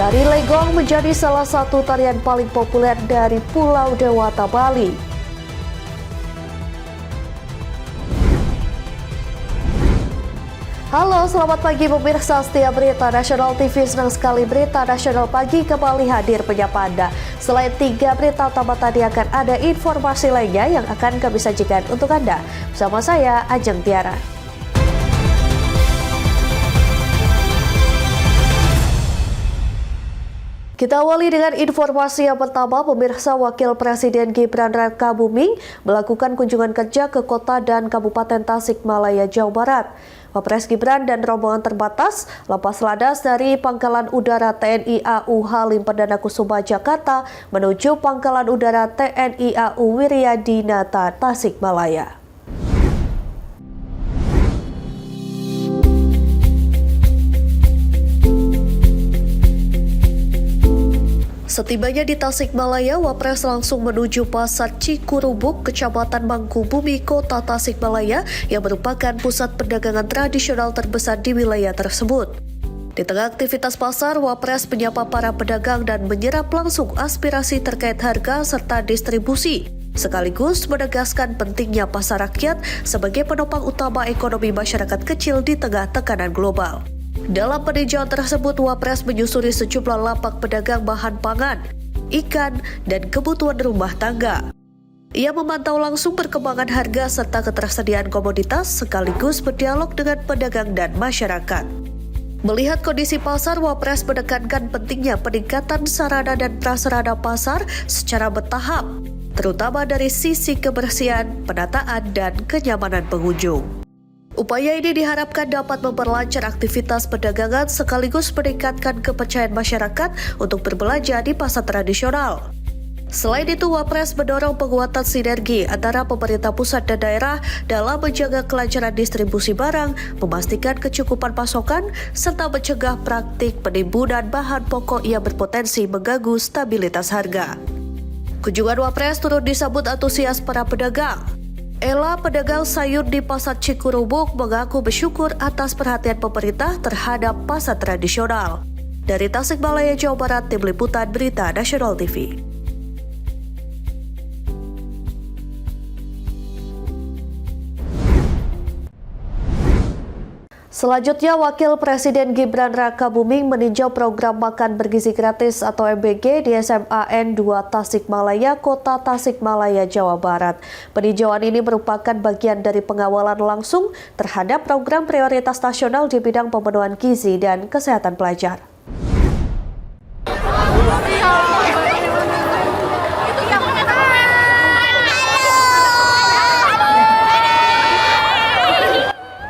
Tari Legong menjadi salah satu tarian paling populer dari Pulau Dewata, Bali. Halo, selamat pagi pemirsa setia Berita Nasional TV. Senang sekali Berita Nasional Pagi kembali hadir menyapa Anda. Selain 3 berita utama tadi, akan ada informasi lainnya yang akan kami sajikan untuk Anda. Bersama saya, Ajeng Tiara. Kita awali dengan informasi yang pertama. Pemirsa, Wakil Presiden Gibran Rakabuming melakukan kunjungan kerja ke kota dan Kabupaten Tasikmalaya, Jawa Barat. Wapres Gibran dan rombongan terbatas lepas landas dari Pangkalan Udara TNI AU Halim Perdana Kusuma, Jakarta menuju Pangkalan Udara TNI AU Wiryadinata, Tasikmalaya. Setibanya di Tasikmalaya, Wapres langsung menuju Pasar Cikurubuk, Kecamatan Mangkubumi, Kota Tasikmalaya, yang merupakan pusat perdagangan tradisional terbesar di wilayah tersebut. Di tengah aktivitas pasar, Wapres menyapa para pedagang dan menyerap langsung aspirasi terkait harga serta distribusi, sekaligus menegaskan pentingnya pasar rakyat sebagai penopang utama ekonomi masyarakat kecil di tengah tekanan global. Dalam peninjauan tersebut, Wapres menyusuri sejumlah lapak pedagang bahan pangan, ikan, dan kebutuhan rumah tangga. Ia memantau langsung perkembangan harga serta ketersediaan komoditas, sekaligus berdialog dengan pedagang dan masyarakat. Melihat kondisi pasar, Wapres menekankan pentingnya peningkatan sarana dan prasarana pasar secara bertahap, terutama dari sisi kebersihan, penataan, dan kenyamanan pengunjung. Upaya ini diharapkan dapat memperlancar aktivitas perdagangan sekaligus meningkatkan kepercayaan masyarakat untuk berbelanja di pasar tradisional. Selain itu, Wapres mendorong penguatan sinergi antara pemerintah pusat dan daerah dalam menjaga kelancaran distribusi barang, memastikan kecukupan pasokan, serta mencegah praktik penimbunan bahan pokok yang berpotensi mengganggu stabilitas harga. Kunjungan Wapres turut disambut antusias para pedagang. Ella, pedagang sayur di Pasar Cikurubuk, mengaku bersyukur atas perhatian pemerintah terhadap pasar tradisional. Dari Tasikmalaya, Jawa Barat, Tim Liputan Berita Nasional TV. Selanjutnya, Wakil Presiden Gibran Rakabuming meninjau program makan bergizi gratis atau MBG di SMAN 2 Tasikmalaya, Kota Tasikmalaya, Jawa Barat. Peninjauan ini merupakan bagian dari pengawalan langsung terhadap program prioritas nasional di bidang pemenuhan gizi dan kesehatan pelajar.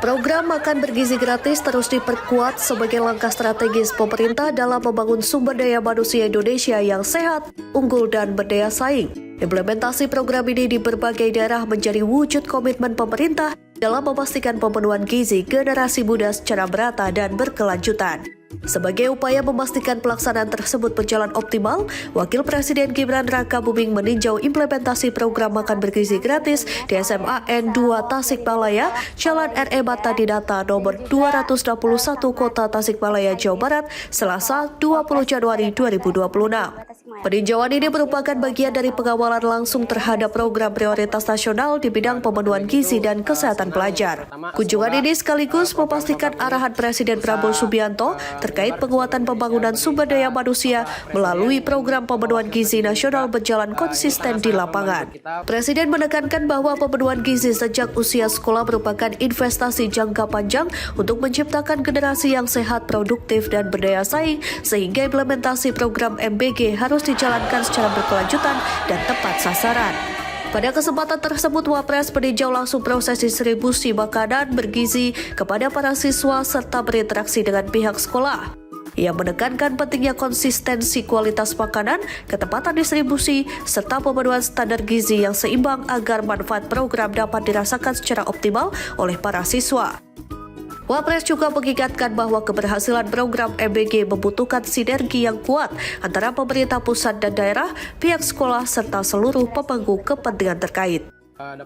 Program makan bergizi gratis terus diperkuat sebagai langkah strategis pemerintah dalam membangun sumber daya manusia Indonesia yang sehat, unggul, dan berdaya saing. Implementasi program ini di berbagai daerah menjadi wujud komitmen pemerintah dalam memastikan pemenuhan gizi generasi muda secara merata dan berkelanjutan. Sebagai upaya memastikan pelaksanaan tersebut berjalan optimal, Wakil Presiden Gibran Rakabuming meninjau implementasi program makan bergizi gratis di SMAN 2 Tasikmalaya, Jalan RE Mata Dinata nomor 261 Kota Tasikmalaya, Jawa Barat, Selasa 20 Januari 2026. Peninjauan ini merupakan bagian dari pengawalan langsung terhadap program prioritas nasional di bidang pemenuhan gizi dan kesehatan pelajar. Kunjungan ini sekaligus memastikan arahan Presiden Prabowo Subianto terkait penguatan pembangunan sumber daya manusia melalui program pemenuhan gizi nasional berjalan konsisten di lapangan. Presiden menekankan bahwa pemenuhan gizi sejak usia sekolah merupakan investasi jangka panjang untuk menciptakan generasi yang sehat, produktif, dan berdaya saing, sehingga implementasi program MBG harus dijalankan secara berkelanjutan dan tepat sasaran. Pada kesempatan tersebut, Wapres meninjau langsung proses distribusi makanan bergizi kepada para siswa serta berinteraksi dengan pihak sekolah. Ia menekankan pentingnya konsistensi kualitas makanan, ketepatan distribusi, serta pemenuhan standar gizi yang seimbang agar manfaat program dapat dirasakan secara optimal oleh para siswa. Wapres juga mengingatkan bahwa keberhasilan program MBG membutuhkan sinergi yang kuat antara pemerintah pusat dan daerah, pihak sekolah, serta seluruh pemangku kepentingan terkait.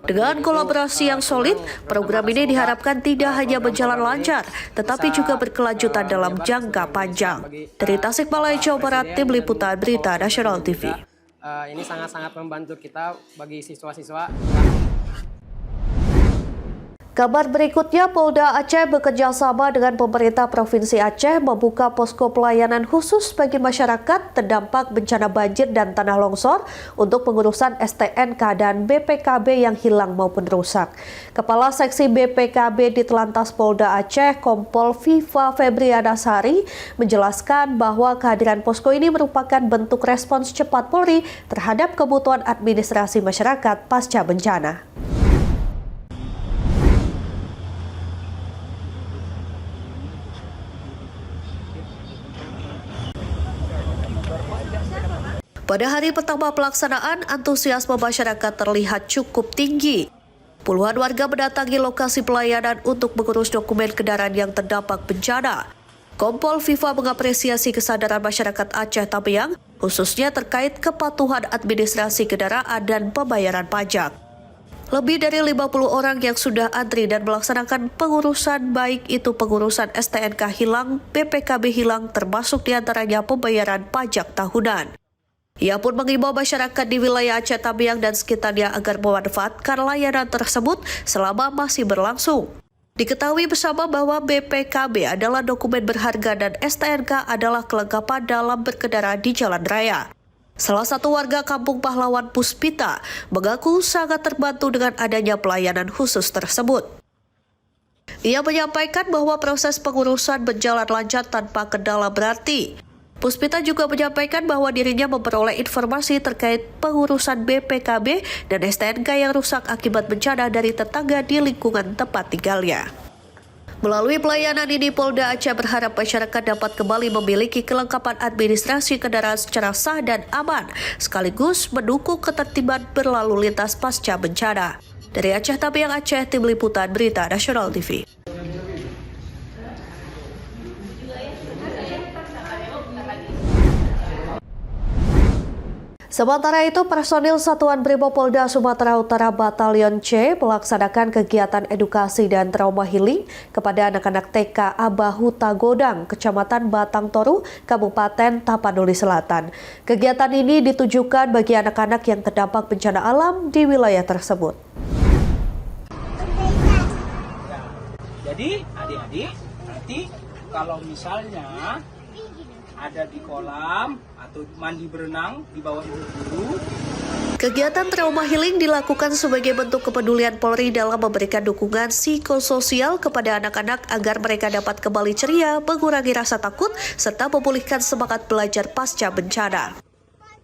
Dengan kolaborasi yang solid, program ini diharapkan tidak hanya berjalan lancar, tetapi juga berkelanjutan dalam jangka panjang. Dari Tasikmalaya, Jawa Barat, Tim Liputan Berita Nasional TV. Ini sangat-sangat membantu kita bagi siswa-siswa. Kabar berikutnya, Polda Aceh bekerja sama dengan pemerintah Provinsi Aceh membuka posko pelayanan khusus bagi masyarakat terdampak bencana banjir dan tanah longsor untuk pengurusan STNK dan BPKB yang hilang maupun rusak. Kepala Seksi BPKB di Telantas Polda Aceh, Kompol Viva Febriana Sari, menjelaskan bahwa kehadiran posko ini merupakan bentuk respons cepat Polri terhadap kebutuhan administrasi masyarakat pasca bencana. Pada hari pertama pelaksanaan, antusiasme masyarakat terlihat cukup tinggi. Puluhan warga mendatangi lokasi pelayanan untuk mengurus dokumen kendaraan yang terdampak bencana. Kompol Viva mengapresiasi kesadaran masyarakat Aceh Tamiang, khususnya terkait kepatuhan administrasi kendaraan dan pembayaran pajak. Lebih dari 50 orang yang sudah antri dan melaksanakan pengurusan, baik itu pengurusan STNK hilang, BPKB hilang, termasuk diantaranya pembayaran pajak tahunan. Ia pun mengimbau masyarakat di wilayah Aceh Tamiang dan sekitarnya agar memanfaatkan layanan tersebut selama masih berlangsung. Diketahui bersama bahwa BPKB adalah dokumen berharga dan STNK adalah kelengkapan dalam berkendara di jalan raya. Salah satu warga Kampung Pahlawan Puspita mengaku sangat terbantu dengan adanya pelayanan khusus tersebut. Ia menyampaikan bahwa proses pengurusan berjalan lancar tanpa kendala berarti. Puspita juga menyampaikan bahwa dirinya memperoleh informasi terkait pengurusan BPKB dan STNK yang rusak akibat bencana dari tetangga di lingkungan tempat tinggalnya. Melalui pelayanan ini, Polda Aceh berharap masyarakat dapat kembali memiliki kelengkapan administrasi kendaraan secara sah dan aman, sekaligus mendukung ketertiban berlalu lintas pasca bencana. Dari Aceh Tamiang, Aceh, Tim Liputan Berita Nasional TV. Sementara itu, personil Satuan Brimopolda Sumatera Utara Batalion C melaksanakan kegiatan edukasi dan trauma healing kepada anak-anak TK Abahuta Godang, Kecamatan Batang Toru, Kabupaten Tapanuli Selatan. Kegiatan ini ditujukan bagi anak-anak yang terdampak bencana alam di wilayah tersebut. Jadi adik-adik nanti kalau misalnya ada di kolam atau mandi berenang di bawah ibu guru. Kegiatan trauma healing dilakukan sebagai bentuk kepedulian Polri dalam memberikan dukungan psikososial kepada anak-anak agar mereka dapat kembali ceria, mengurangi rasa takut, serta memulihkan semangat belajar pasca bencana.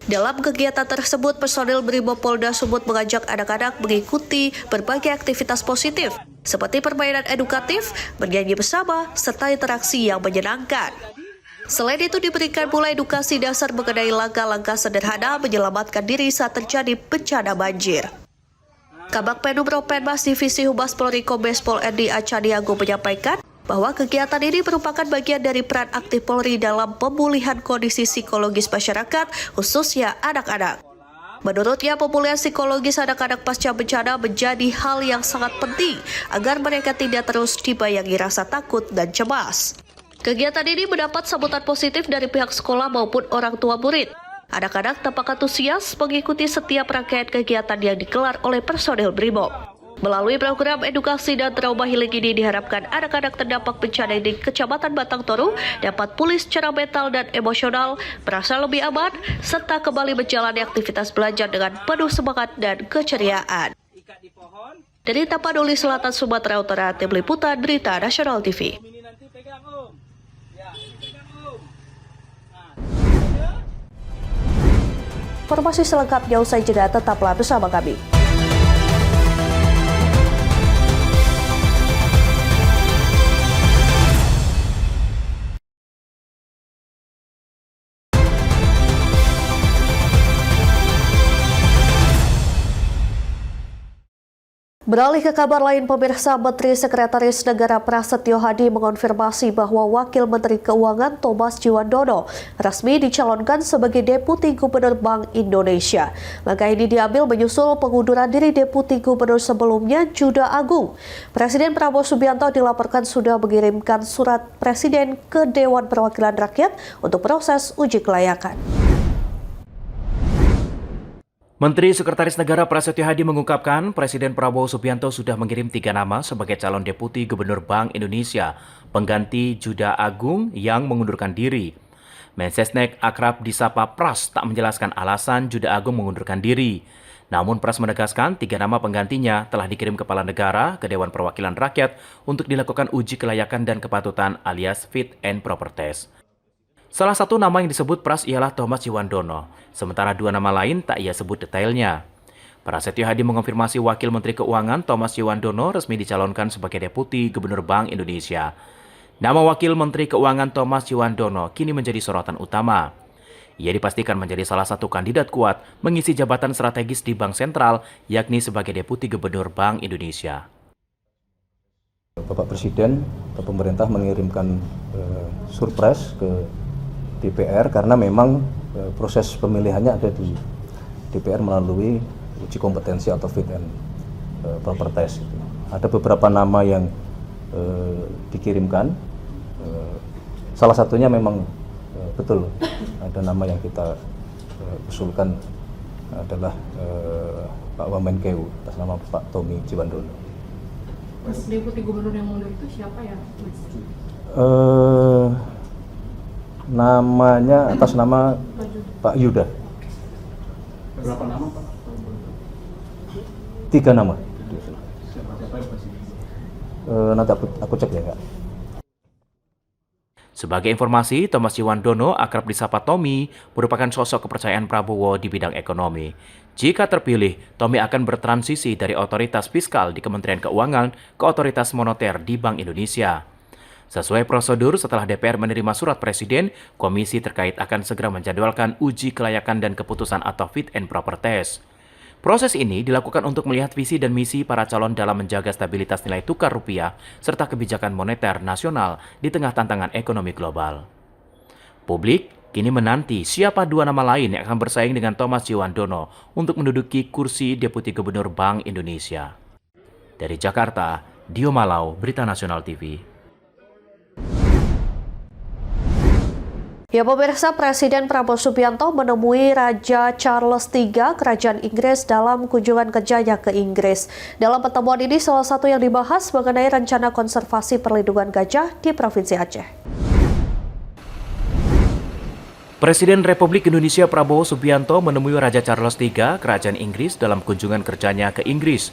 Dalam kegiatan tersebut, personil Brimopolda Sumut mengajak anak-anak mengikuti berbagai aktivitas positif, seperti permainan edukatif, bernyanyi bersama, serta interaksi yang menyenangkan. Selain itu diberikan pula edukasi dasar mengenai langkah-langkah sederhana menyelamatkan diri saat terjadi bencana banjir. Kabag Penum Propenmas Divisi Humas Polri Kombes Pol Endi Acaniago menyampaikan bahwa kegiatan ini merupakan bagian dari peran aktif Polri dalam pemulihan kondisi psikologis masyarakat, khususnya anak-anak. Menurutnya, pemulihan psikologis anak-anak pasca bencana menjadi hal yang sangat penting agar mereka tidak terus dibayangi rasa takut dan cemas. Kegiatan ini mendapat sambutan positif dari pihak sekolah maupun orang tua murid. Anak-anak tampak antusias mengikuti setiap rangkaian kegiatan yang digelar oleh personil Brimob. Melalui program edukasi dan trauma healing ini diharapkan anak-anak terdampak bencana di Kecamatan Batang Toru dapat pulih secara mental dan emosional, merasa lebih aman, serta kembali menjalani aktivitas belajar dengan penuh semangat dan keceriaan. Dari Tapanuli Selatan, Sumatera Utara, Tim Liputan Berita Nasional TV. Informasi selengkapnya usai jeda, tetaplah bersama kami. Beralih ke kabar lain, pemirsa, Menteri Sekretaris Negara Prasetyo Hadi mengonfirmasi bahwa Wakil Menteri Keuangan Thomas Jiwandono resmi dicalonkan sebagai Deputi Gubernur Bank Indonesia. Langkah ini diambil menyusul pengunduran diri Deputi Gubernur sebelumnya, Juda Agung. Presiden Prabowo Subianto dilaporkan sudah mengirimkan surat Presiden ke Dewan Perwakilan Rakyat untuk proses uji kelayakan. Menteri Sekretaris Negara Prasetyo Hadi mengungkapkan Presiden Prabowo Subianto sudah mengirim 3 nama sebagai calon Deputi Gubernur Bank Indonesia, pengganti Juda Agung yang mengundurkan diri. Mensesnek akrab disapa Pras tak menjelaskan alasan Juda Agung mengundurkan diri. Namun Pras menegaskan 3 nama penggantinya telah dikirim Kepala Negara ke Dewan Perwakilan Rakyat untuk dilakukan uji kelayakan dan kepatutan alias fit and proper test. Salah satu nama yang disebut Pras ialah Thomas Jiwandono, sementara 2 nama lain tak ia sebut detailnya. Prasetyo Hadi mengonfirmasi Wakil Menteri Keuangan Thomas Jiwandono resmi dicalonkan sebagai Deputi Gubernur Bank Indonesia. Nama Wakil Menteri Keuangan Thomas Jiwandono kini menjadi sorotan utama. Ia dipastikan menjadi salah satu kandidat kuat mengisi jabatan strategis di Bank Sentral, yakni sebagai Deputi Gubernur Bank Indonesia. Bapak Presiden atau pemerintah mengirimkan surprise ke DPR karena memang proses pemilihannya ada di DPR melalui uji kompetensi atau fit and proper test. Ada beberapa nama yang dikirimkan, salah satunya memang betul ada nama yang kita usulkan adalah Pak Wamenkeu atas nama Pak Tommy Jiwandono. Mas, Deputi Gubernur yang mundur itu siapa ya, Mas? Namanya atas nama Pak Yuda. Berapa nama, Pak? 3 nama. Siapa yang pasti? Nanti aku cek ya, Kak. Sebagai informasi, Thomas Jiwandono, akrab disapa Tommy, merupakan sosok kepercayaan Prabowo di bidang ekonomi. Jika terpilih, Tommy akan bertransisi dari otoritas fiskal di Kementerian Keuangan ke otoritas moneter di Bank Indonesia. Sesuai prosedur, setelah DPR menerima surat Presiden, komisi terkait akan segera menjadwalkan uji kelayakan dan keputusan atau fit and proper test. Proses ini dilakukan untuk melihat visi dan misi para calon dalam menjaga stabilitas nilai tukar rupiah serta kebijakan moneter nasional di tengah tantangan ekonomi global. Publik kini menanti siapa 2 nama lain yang akan bersaing dengan Thomas Jiwandono untuk menduduki kursi Deputi Gubernur Bank Indonesia. Dari Jakarta, Dio Malau, Berita Nasional TV. Ya, pemirsa, Presiden Prabowo Subianto menemui Raja Charles III Kerajaan Inggris dalam kunjungan kerjanya ke Inggris. Dalam pertemuan ini, salah satu yang dibahas mengenai rencana konservasi perlindungan gajah di Provinsi Aceh. Presiden Republik Indonesia Prabowo Subianto menemui Raja Charles III Kerajaan Inggris dalam kunjungan kerjanya ke Inggris.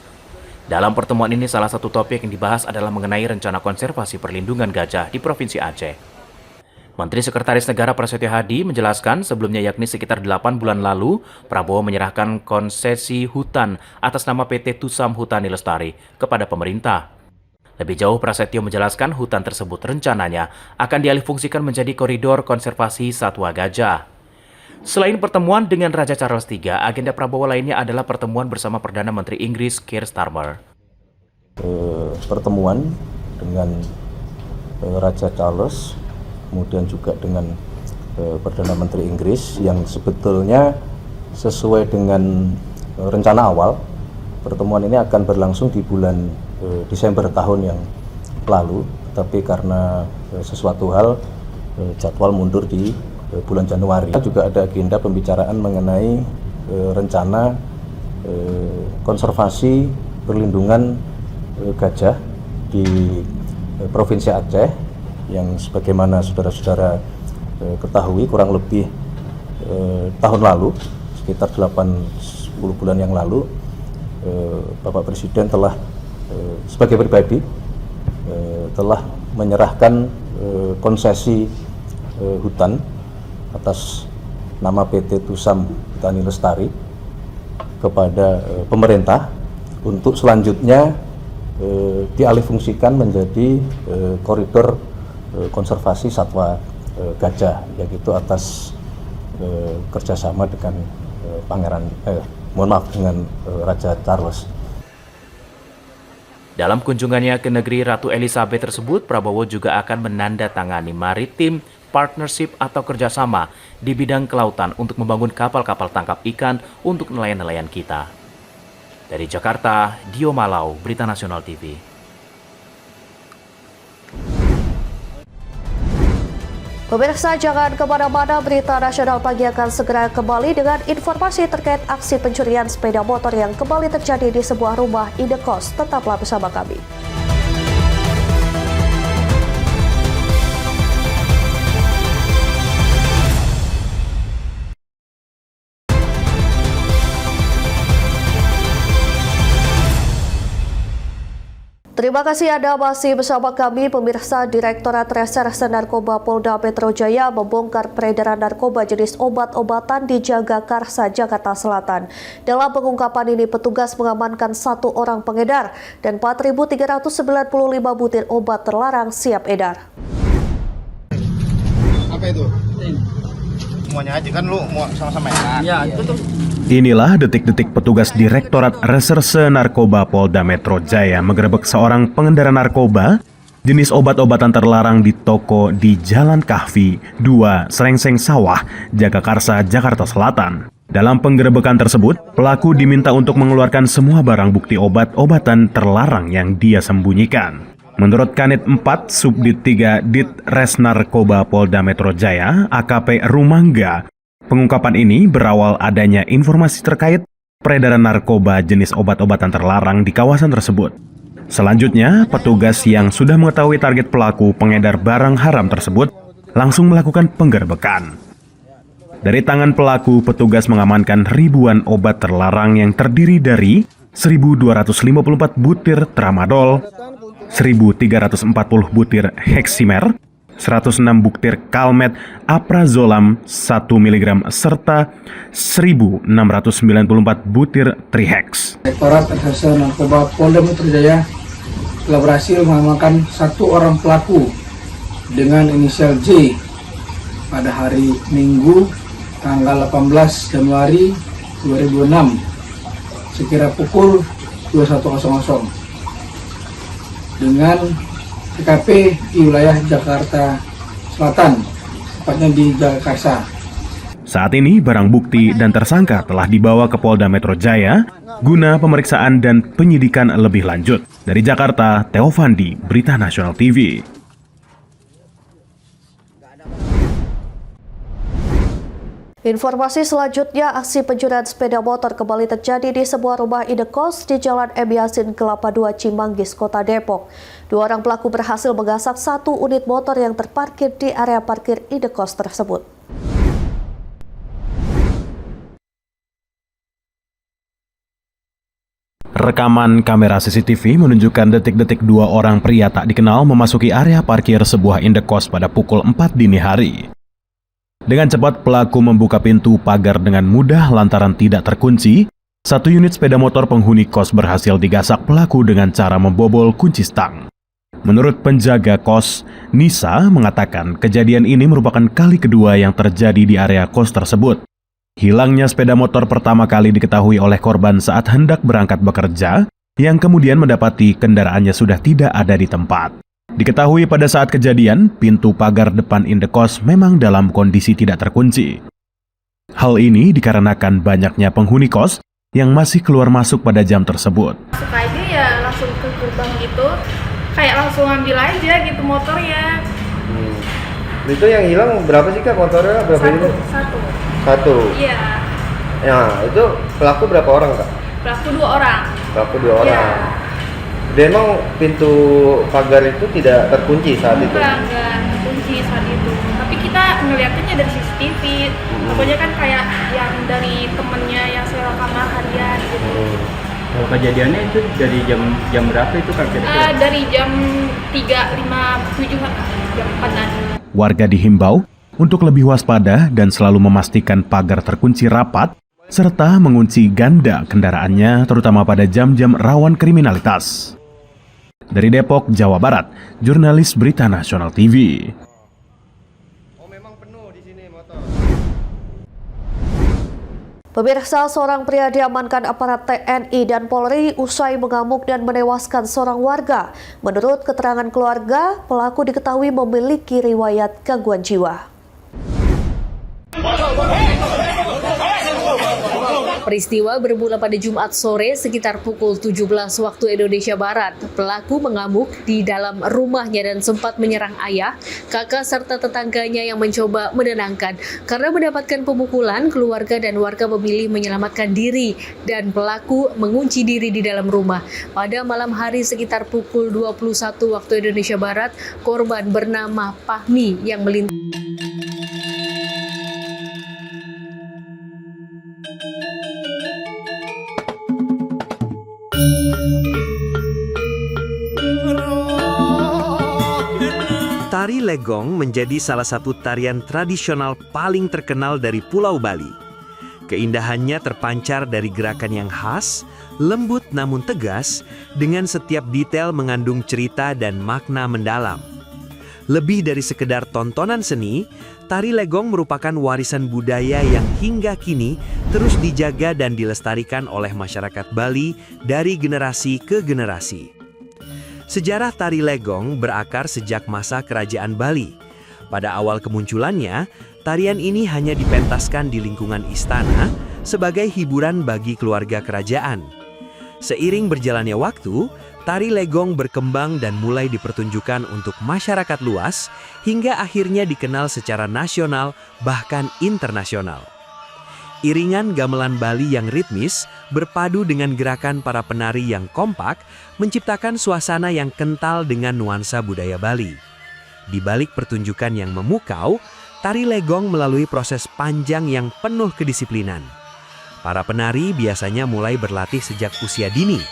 Dalam pertemuan ini, salah satu topik yang dibahas adalah mengenai rencana konservasi perlindungan gajah di Provinsi Aceh. Menteri Sekretaris Negara Prasetyo Hadi menjelaskan sebelumnya yakni sekitar 8 bulan lalu, Prabowo menyerahkan konsesi hutan atas nama PT Tusam Hutani Lestari kepada pemerintah. Lebih jauh, Prasetyo menjelaskan hutan tersebut rencananya akan dialihfungsikan menjadi koridor konservasi satwa gajah. Selain pertemuan dengan Raja Charles III, agenda Prabowo lainnya adalah pertemuan bersama Perdana Menteri Inggris Keir Starmer. Pertemuan dengan Raja Charles, kemudian juga dengan Perdana Menteri Inggris yang sebetulnya sesuai dengan rencana awal, pertemuan ini akan berlangsung di bulan Desember tahun yang lalu, tapi karena sesuatu hal jadwal mundur di bulan Januari. Juga ada agenda pembicaraan mengenai rencana konservasi perlindungan gajah di Provinsi Aceh yang sebagaimana saudara-saudara ketahui kurang lebih tahun lalu, sekitar 8-10 bulan yang lalu, Bapak Presiden telah sebagai pribadi telah menyerahkan konsesi hutan atas nama PT Tusam Hutani Lestari kepada pemerintah untuk selanjutnya dialihfungsikan menjadi koridor konservasi satwa gajah, yaitu atas kerjasama dengan dengan Raja Charles. Dalam kunjungannya ke negeri Ratu Elizabeth tersebut, Prabowo juga akan menandatangani Maritime Partnership atau kerjasama di bidang kelautan untuk membangun kapal-kapal tangkap ikan untuk nelayan-nelayan kita. Dari Jakarta, Dio Malau, Berita Nasional TV. Pemirsa, jangan kemana-mana, Berita Nasional Pagi akan segera kembali dengan informasi terkait aksi pencurian sepeda motor yang kembali terjadi di sebuah rumah indekos. Tetaplah bersama kami. Terima kasih Anda masih bersama kami. Pemirsa, Direktorat Reserse Narkoba Polda Metro Jaya membongkar peredaran narkoba jenis obat-obatan di Jagakarsa, Jakarta Selatan. Dalam pengungkapan ini, petugas mengamankan 1 orang pengedar dan 4.395 butir obat terlarang siap edar. Apa itu? Semuanya aja kan lu mau sama-sama ya? Ya, itu tuh. Inilah detik-detik petugas Direktorat Reserse Narkoba Polda Metro Jaya menggerebek seorang pengendara narkoba jenis obat-obatan terlarang di toko di Jalan Kahfi 2, Serengseng Sawah, Jagakarsa, Jakarta Selatan. Dalam penggerebekan tersebut, pelaku diminta untuk mengeluarkan semua barang bukti obat-obatan terlarang yang dia sembunyikan. Menurut Kanit 4 Subdit 3 Dit Res Narkoba Polda Metro Jaya, AKP Rumangga, pengungkapan ini berawal adanya informasi terkait peredaran narkoba jenis obat-obatan terlarang di kawasan tersebut. Selanjutnya, petugas yang sudah mengetahui target pelaku pengedar barang haram tersebut langsung melakukan penggerebekan. Dari tangan pelaku, petugas mengamankan ribuan obat terlarang yang terdiri dari 1.254 butir tramadol, 1.340 butir heksimer, 106 butir kalmet aprazolam 1 mg, serta 1.694 butir trihex. Direktorat Reserse Narkoba Polda Metro Jaya telah berhasil mengamankan 1 orang pelaku dengan inisial J pada hari Minggu tanggal 18 Januari 2006 sekira pukul 21.00 dengan TKP di wilayah Jakarta Selatan, tepatnya di Jagakarsa. Saat ini barang bukti dan tersangka telah dibawa ke Polda Metro Jaya guna pemeriksaan dan penyidikan lebih lanjut. Dari Jakarta, Theo Fandi, Berita Nasional TV. Informasi selanjutnya, aksi pencurian sepeda motor kembali terjadi di sebuah rumah indekos di Jalan M. Yasin, Kelapa II, Cimanggis, Kota Depok. 2 orang pelaku berhasil menggasak 1 unit motor yang terparkir di area parkir indekos tersebut. Rekaman kamera CCTV menunjukkan detik-detik 2 orang pria tak dikenal memasuki area parkir sebuah indekos pada pukul 4 dini hari. Dengan cepat, pelaku membuka pintu pagar dengan mudah lantaran tidak terkunci. 1 unit sepeda motor penghuni kos berhasil digasak pelaku dengan cara membobol kunci stang. Menurut penjaga kos, Nisa mengatakan kejadian ini merupakan kali kedua yang terjadi di area kos tersebut. Hilangnya sepeda motor pertama kali diketahui oleh korban saat hendak berangkat bekerja, yang kemudian mendapati kendaraannya sudah tidak ada di tempat. Diketahui pada saat kejadian, pintu pagar depan indekos memang dalam kondisi tidak terkunci. Hal ini dikarenakan banyaknya penghuni kos yang masih keluar masuk pada jam tersebut. Suka aja ya langsung ke gerbang gitu, kayak langsung ambil aja gitu motornya. Itu yang hilang berapa sih Kak motornya? Berapa ini? Satu. Iya. Ya, itu pelaku berapa orang Kak? Pelaku 2 orang. Pelaku 2 orang. Iya. Dan emang pintu pagar itu tidak terkunci saat itu? Enggak terkunci saat itu. Tapi kita ngeliatnya dari CCTV. Pokoknya kan kayak yang dari temennya yang saya rekaman harian gitu. Kejadiannya itu dari jam berapa itu Kak? Dari jam 3.57 jam 4-an. Warga dihimbau untuk lebih waspada dan selalu memastikan pagar terkunci rapat, serta mengunci ganda kendaraannya terutama pada jam-jam rawan kriminalitas. Dari Depok, Jawa Barat, jurnalis Berita Nasional TV. Pemirsa, seorang pria diamankan aparat TNI dan Polri usai mengamuk dan menewaskan seorang warga. Menurut keterangan keluarga, pelaku diketahui memiliki riwayat gangguan jiwa. Peristiwa bermula pada Jumat sore sekitar pukul 17 waktu Indonesia Barat. Pelaku mengamuk di dalam rumahnya dan sempat menyerang ayah, kakak serta tetangganya yang mencoba menenangkan. Karena mendapatkan pemukulan, keluarga dan warga memilih menyelamatkan diri dan pelaku mengunci diri di dalam rumah. Pada malam hari sekitar pukul 21 waktu Indonesia Barat, korban bernama Fahmi yang melintas Tari Legong menjadi salah satu tarian tradisional paling terkenal dari Pulau Bali. Keindahannya terpancar dari gerakan yang khas, lembut namun tegas, dengan setiap detail mengandung cerita dan makna mendalam. Lebih dari sekedar tontonan seni, Tari Legong merupakan warisan budaya yang hingga kini terus dijaga dan dilestarikan oleh masyarakat Bali dari generasi ke generasi. Sejarah Tari Legong berakar sejak masa Kerajaan Bali. Pada awal kemunculannya, tarian ini hanya dipentaskan di lingkungan istana sebagai hiburan bagi keluarga kerajaan. Seiring berjalannya waktu, Tari Legong berkembang dan mulai dipertunjukkan untuk masyarakat luas hingga akhirnya dikenal secara nasional bahkan internasional. Iringan gamelan Bali yang ritmis berpadu dengan gerakan para penari yang kompak menciptakan suasana yang kental dengan nuansa budaya Bali. Di balik pertunjukan yang memukau, Tari Legong melalui proses panjang yang penuh kedisiplinan. Para penari biasanya mulai berlatih sejak usia dini.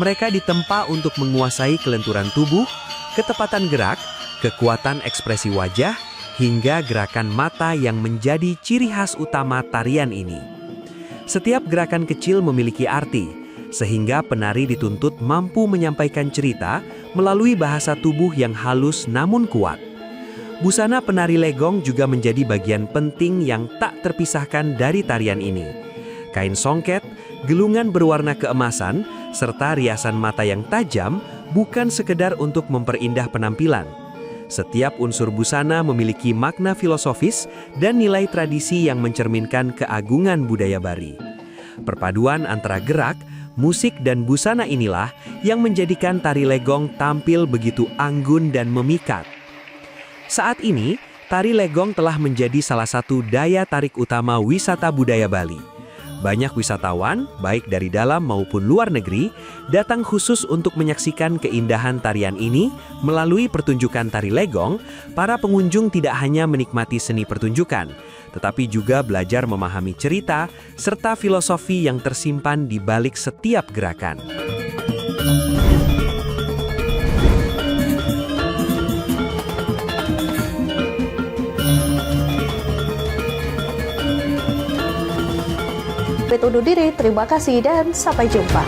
Mereka ditempa untuk menguasai kelenturan tubuh, ketepatan gerak, kekuatan ekspresi wajah, hingga gerakan mata yang menjadi ciri khas utama tarian ini. Setiap gerakan kecil memiliki arti, sehingga penari dituntut mampu menyampaikan cerita melalui bahasa tubuh yang halus namun kuat. Busana penari Legong juga menjadi bagian penting yang tak terpisahkan dari tarian ini. Kain songket, gelungan berwarna keemasan, serta riasan mata yang tajam bukan sekedar untuk memperindah penampilan. Setiap unsur busana memiliki makna filosofis dan nilai tradisi yang mencerminkan keagungan budaya Bali. Perpaduan antara gerak, musik, dan busana inilah yang menjadikan Tari Legong tampil begitu anggun dan memikat. Saat ini, Tari Legong telah menjadi salah satu daya tarik utama wisata budaya Bali. Banyak wisatawan, baik dari dalam maupun luar negeri, datang khusus untuk menyaksikan keindahan tarian ini. Melalui pertunjukan Tari Legong, para pengunjung tidak hanya menikmati seni pertunjukan, tetapi juga belajar memahami cerita serta filosofi yang tersimpan di balik setiap gerakan. Undur diri, terima kasih dan sampai jumpa.